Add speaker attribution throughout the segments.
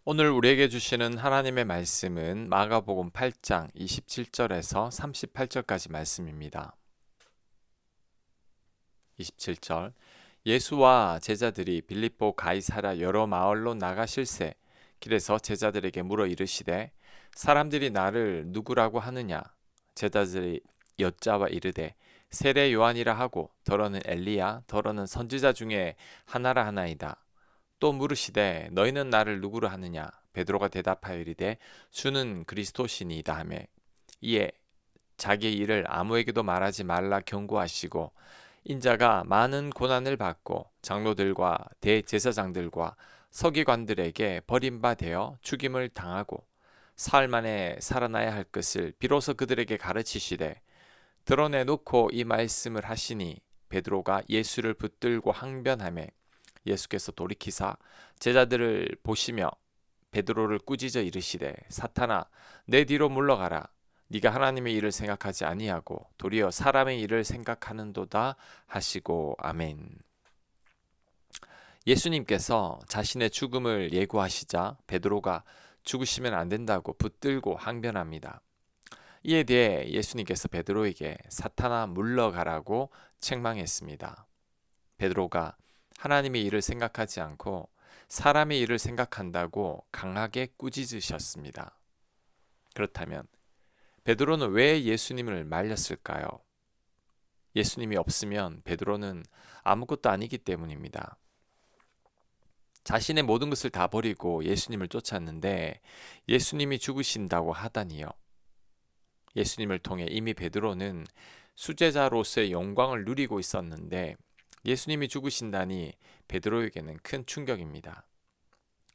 Speaker 1: 오늘 우리에게 주시는 하나님의 말씀은 마가복음 8장 27절에서 38절까지 말씀입니다. 27절 예수와 제자들이 빌립보 가이사랴 여러 마을로 나가실새 길에서 제자들에게 물어 이르시되 사람들이 나를 누구라고 하느냐. 제자들이 여짜와 이르되 세례 요한이라 하고 더러는 엘리야 더러는 선지자 중에 하나라 하나이다. 또 물으시되 너희는 나를 누구로 하느냐. 베드로가 대답하여 이르되 주는 그리스도시니이다 하매 이에 자기의 일을 아무에게도 말하지 말라 경고하시고 인자가 많은 고난을 받고 장로들과 대제사장들과 서기관들에게 버림받아 죽임을 당하고 사흘 만에 살아나야 할 것을 비로소 그들에게 가르치시되 드러내놓고 이 말씀을 하시니 베드로가 예수를 붙들고 항변하매 예수께서 돌이키사 제자들을 보시며 베드로를 꾸짖어 이르시되 사탄아 내 뒤로 물러가라. 네가 하나님의 일을 생각하지 아니하고 도리어 사람의 일을 생각하는도다 하시고 아멘. 예수님께서 자신의 죽음을 예고하시자 베드로가 죽으시면 안 된다고 붙들고 항변합니다. 이에 대해 예수님께서 베드로에게 사탄아 물러가라고 책망했습니다. 베드로가 하나님의 일을 생각하지 않고 사람의 일을 생각한다고 강하게 꾸짖으셨습니다. 그렇다면 베드로는 왜 예수님을 말렸을까요? 예수님이 없으면 베드로는 아무것도 아니기 때문입니다. 자신의 모든 것을 다 버리고 예수님을 쫓았는데 예수님이 죽으신다고 하다니요. 예수님을 통해 이미 베드로는 수제자로서의 영광을 누리고 있었는데 예수님이 죽으신다니 베드로에게는 큰 충격입니다.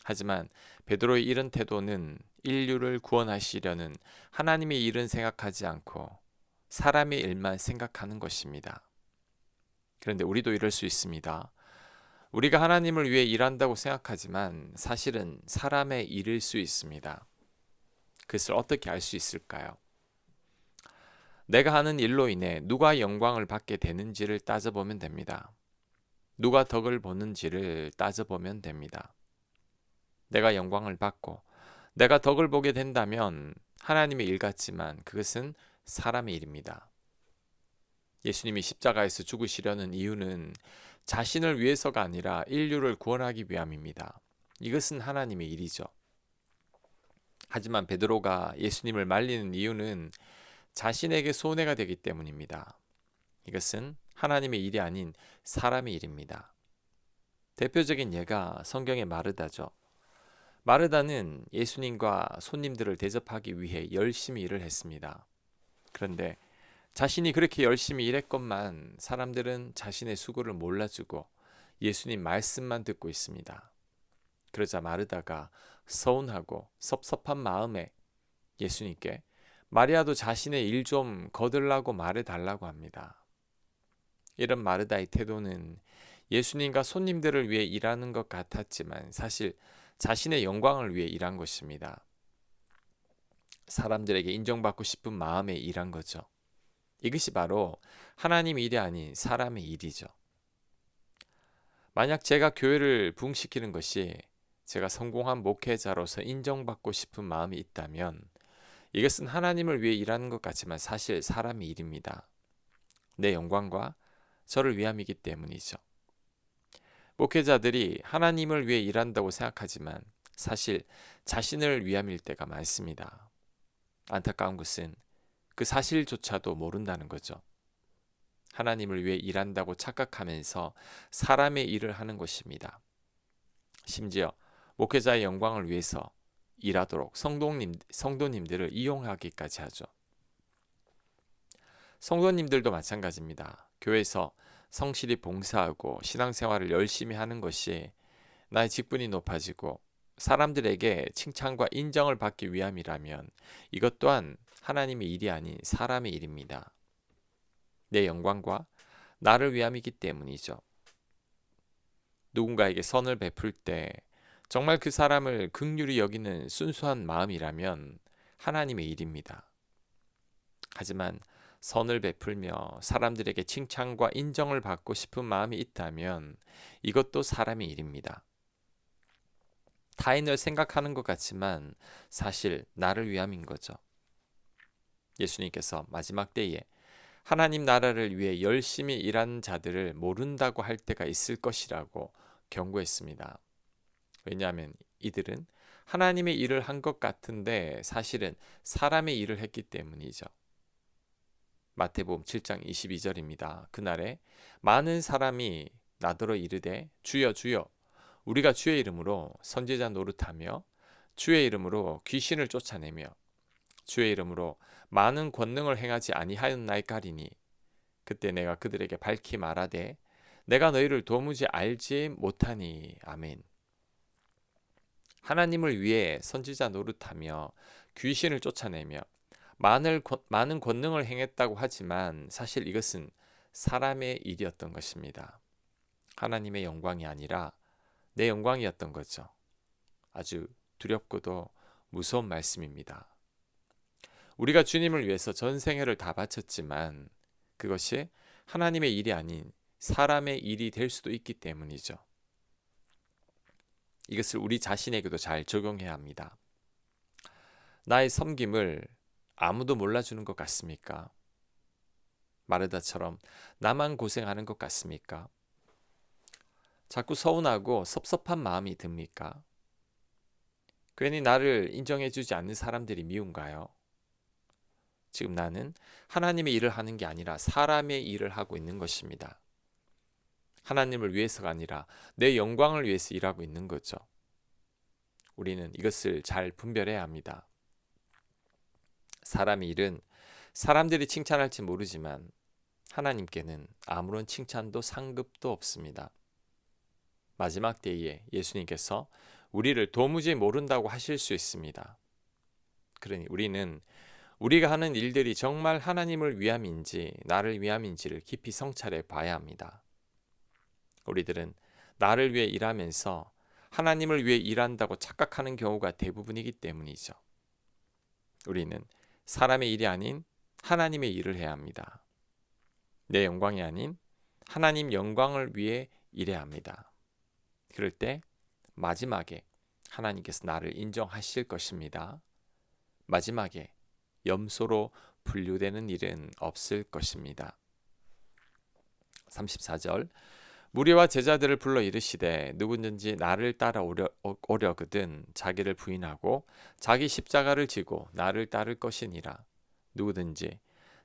Speaker 1: 하지만 베드로의 이런 태도는 인류를 구원하시려는 하나님의 일은 생각하지 않고 사람의 일만 생각하는 것입니다. 그런데 우리도 이럴 수 있습니다. 우리가 하나님을 위해 일한다고 생각하지만 사실은 사람의 일일 수 있습니다. 그것을 어떻게 알 수 있을까요? 내가 하는 일로 인해 누가 영광을 받게 되는지를 따져보면 됩니다. 누가 덕을 보는지를 따져보면 됩니다. 내가 영광을 받고 내가 덕을 보게 된다면 하나님의 일 같지만 그것은 사람의 일입니다. 예수님이 십자가에서 죽으시려는 이유는 자신을 위해서가 아니라 인류를 구원하기 위함입니다. 이것은 하나님의 일이죠. 하지만 베드로가 예수님을 말리는 이유는 자신에게 손해가 되기 때문입니다. 이것은 하나님의 일이 아닌 사람의 일입니다. 대표적인 예가 성경의 마르다죠. 마르다는 예수님과 손님들을 대접하기 위해 열심히 일을 했습니다. 그런데 자신이 그렇게 열심히 일했건만 사람들은 자신의 수고를 몰라주고 예수님 말씀만 듣고 있습니다. 그러자 마르다가 서운하고 섭섭한 마음에 예수님께 마리아도 자신의 일 좀 거들라고 말해달라고 합니다. 이런 마르다의 태도는 예수님과 손님들을 위해 일하는 것 같았지만 사실 자신의 영광을 위해 일한 것입니다. 사람들에게 인정받고 싶은 마음에 일한 거죠. 이것이 바로 하나님의 일이 아닌 사람의 일이죠. 만약 제가 교회를 부흥시키는 것이 제가 성공한 목회자로서 인정받고 싶은 마음이 있다면 이것은 하나님을 위해 일하는 것 같지만 사실 사람의 일입니다. 내 영광과 저를 위함이기 때문이죠. 목회자들이 하나님을 위해 일한다고 생각하지만 사실 자신을 위함일 때가 많습니다. 안타까운 것은 그 사실조차도 모른다는 거죠. 하나님을 위해 일한다고 착각하면서 사람의 일을 하는 것입니다. 심지어 목회자의 영광을 위해서 일하도록 성도님들을 이용하기까지 하죠. 성도님들도 마찬가지입니다. 교회에서 성실히 봉사하고 신앙생활을 열심히 하는 것이 나의 직분이 높아지고 사람들에게 칭찬과 인정을 받기 위함이라면 이것 또한 하나님의 일이 아닌 사람의 일입니다. 내 영광과 나를 위함이기 때문이죠. 누군가에게 선을 베풀 때 정말 그 사람을 긍휼히 여기는 순수한 마음이라면 하나님의 일입니다. 하지만 선을 베풀며 사람들에게 칭찬과 인정을 받고 싶은 마음이 있다면 이것도 사람의 일입니다. 타인을 생각하는 것 같지만 사실 나를 위함인 거죠. 예수님께서 마지막 때에 하나님 나라를 위해 열심히 일하는 자들을 모른다고 할 때가 있을 것이라고 경고했습니다. 왜냐하면 이들은 하나님의 일을 한 것 같은데 사실은 사람의 일을 했기 때문이죠. 마태복음 7장 22절입니다. 그날에 많은 사람이 나더러 이르되 주여 주여 우리가 주의 이름으로 선지자 노릇하며 주의 이름으로 귀신을 쫓아내며 주의 이름으로 많은 권능을 행하지 아니하였나이까리니 그때 내가 그들에게 밝히 말하되 내가 너희를 도무지 알지 못하니. 아멘. 하나님을 위해 선지자 노릇하며 귀신을 쫓아내며 많은 권능을 행했다고 하지만 사실 이것은 사람의 일이었던 것입니다. 하나님의 영광이 아니라 내 영광이었던 거죠. 아주 두렵고도 무서운 말씀입니다. 우리가 주님을 위해서 전생애를 다 바쳤지만 그것이 하나님의 일이 아닌 사람의 일이 될 수도 있기 때문이죠. 이것을 우리 자신에게도 잘 적용해야 합니다. 나의 섬김을 아무도 몰라주는 것 같습니까? 마르다처럼 나만 고생하는 것 같습니까? 자꾸 서운하고 섭섭한 마음이 듭니까? 괜히 나를 인정해주지 않는 사람들이 미운가요? 지금 나는 하나님의 일을 하는 게 아니라 사람의 일을 하고 있는 것입니다. 하나님을 위해서가 아니라 내 영광을 위해서 일하고 있는 거죠. 우리는 이것을 잘 분별해야 합니다. 사람의 일은 사람들이 칭찬할지 모르지만 하나님께는 아무런 칭찬도 상급도 없습니다. 마지막 때에 예수님께서 우리를 도무지 모른다고 하실 수 있습니다. 그러니 우리는 우리가 하는 일들이 정말 하나님을 위함인지 나를 위함인지를 깊이 성찰해 봐야 합니다. 우리들은 나를 위해 일하면서 하나님을 위해 일한다고 착각하는 경우가 대부분이기 때문이죠. 우리는 사람의 일이 아닌 하나님의 일을 해야 합니다. 내 영광이 아닌 하나님 영광을 위해 일해야 합니다. 그럴 때 마지막에 하나님께서 나를 인정하실 것입니다. 마지막에 염소로 분류되는 일은 없을 것입니다. 34절 무리와 제자들을 불러 이르시되 누구든지 나를 따라 오려거든 자기를 부인하고 자기 십자가를 지고 나를 따를 것이니라. 누구든지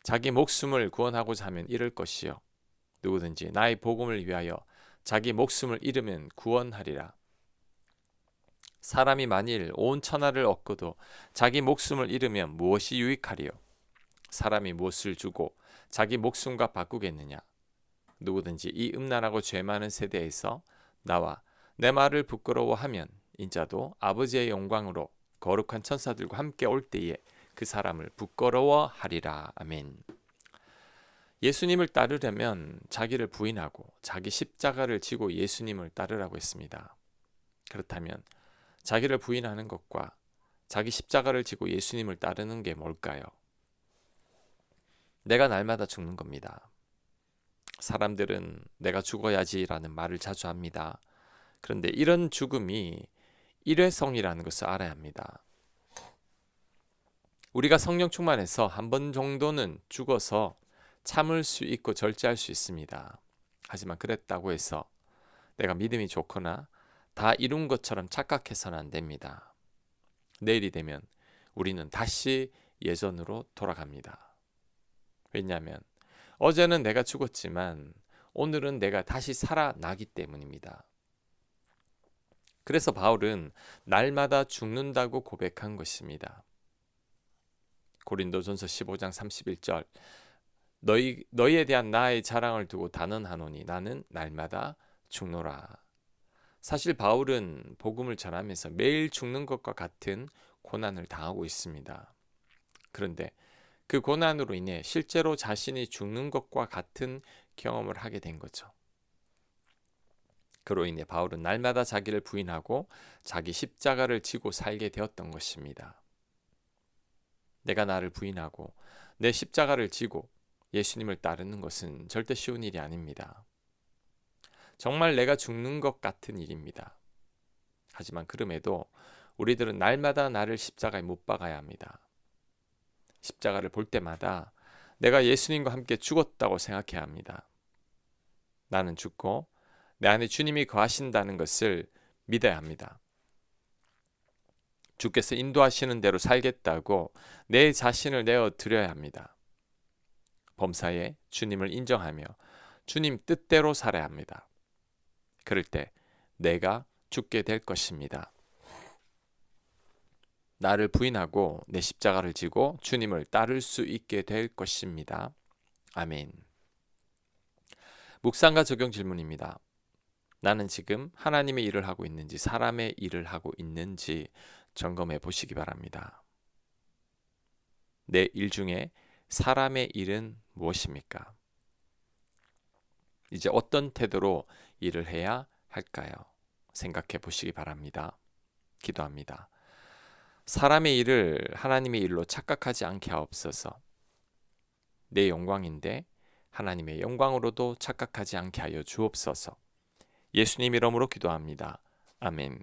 Speaker 1: 자기 목숨을 구원하고자 하면 잃을 것이요 누구든지 나의 복음을 위하여 자기 목숨을 잃으면 구원하리라. 사람이 만일 온 천하를 얻고도 자기 목숨을 잃으면 무엇이 유익하리요? 사람이 무엇을 주고 자기 목숨과 바꾸겠느냐? 누구든지 이 음란하고 죄 많은 세대에서 나와 내 말을 부끄러워하면 인자도 아버지의 영광으로 거룩한 천사들과 함께 올 때에 그 사람을 부끄러워하리라. 아멘. 예수님을 따르려면 자기를 부인하고 자기 십자가를 지고 예수님을 따르라고 했습니다. 그렇다면 자기를 부인하는 것과 자기 십자가를 지고 예수님을 따르는 게 뭘까요? 내가 날마다 죽는 겁니다. 사람들은 내가 죽어야지라는 말을 자주 합니다. 그런데 이런 죽음이 일회성이라는 것을 알아야 합니다. 우리가 성령 충만해서 한 번 정도는 죽어서 참을 수 있고 절제할 수 있습니다. 하지만 그랬다고 해서 내가 믿음이 좋거나 다 이룬 것처럼 착각해서는 안 됩니다. 내일이 되면 우리는 다시 예전으로 돌아갑니다. 왜냐하면 어제는 내가 죽었지만 오늘은 내가 다시 살아나기 때문입니다. 그래서 바울은 날마다 죽는다고 고백한 것입니다. 고린도전서 15장 31절 너희에 대한 나의 자랑을 두고 단언하노니 나는 날마다 죽노라. 사실 바울은 복음을 전하면서 매일 죽는 것과 같은 고난을 당하고 있습니다. 그런데 그 고난으로 인해 실제로 자신이 죽는 것과 같은 경험을 하게 된 거죠. 그로 인해 바울은 날마다 자기를 부인하고 자기 십자가를 지고 살게 되었던 것입니다. 내가 나를 부인하고 내 십자가를 지고 예수님을 따르는 것은 절대 쉬운 일이 아닙니다. 정말 내가 죽는 것 같은 일입니다. 하지만 그럼에도 우리들은 날마다 나를 십자가에 못 박아야 합니다. 십자가를 볼 때마다 내가 예수님과 함께 죽었다고 생각해야 합니다. 나는 죽고 내 안에 주님이 거하신다는 것을 믿어야 합니다. 주께서 인도하시는 대로 살겠다고 내 자신을 내어 드려야 합니다. 범사에 주님을 인정하며 주님 뜻대로 살아야 합니다. 그럴 때 내가 죽게 될 것입니다. 나를 부인하고 내 십자가를 지고 주님을 따를 수 있게 될 것입니다. 아멘. 묵상과 적용 질문입니다. 나는 지금 하나님의 일을 하고 있는지 사람의 일을 하고 있는지 점검해 보시기 바랍니다. 내 일 중에 사람의 일은 무엇입니까? 이제 어떤 태도로 일을 해야 할까요? 생각해 보시기 바랍니다. 기도합니다. 사람의 일을 하나님의 일로 착각하지 않게 하옵소서. 내 영광인데 하나님의 영광으로도 착각하지 않게 하여 주옵소서. 예수님 이름으로 기도합니다. 아멘.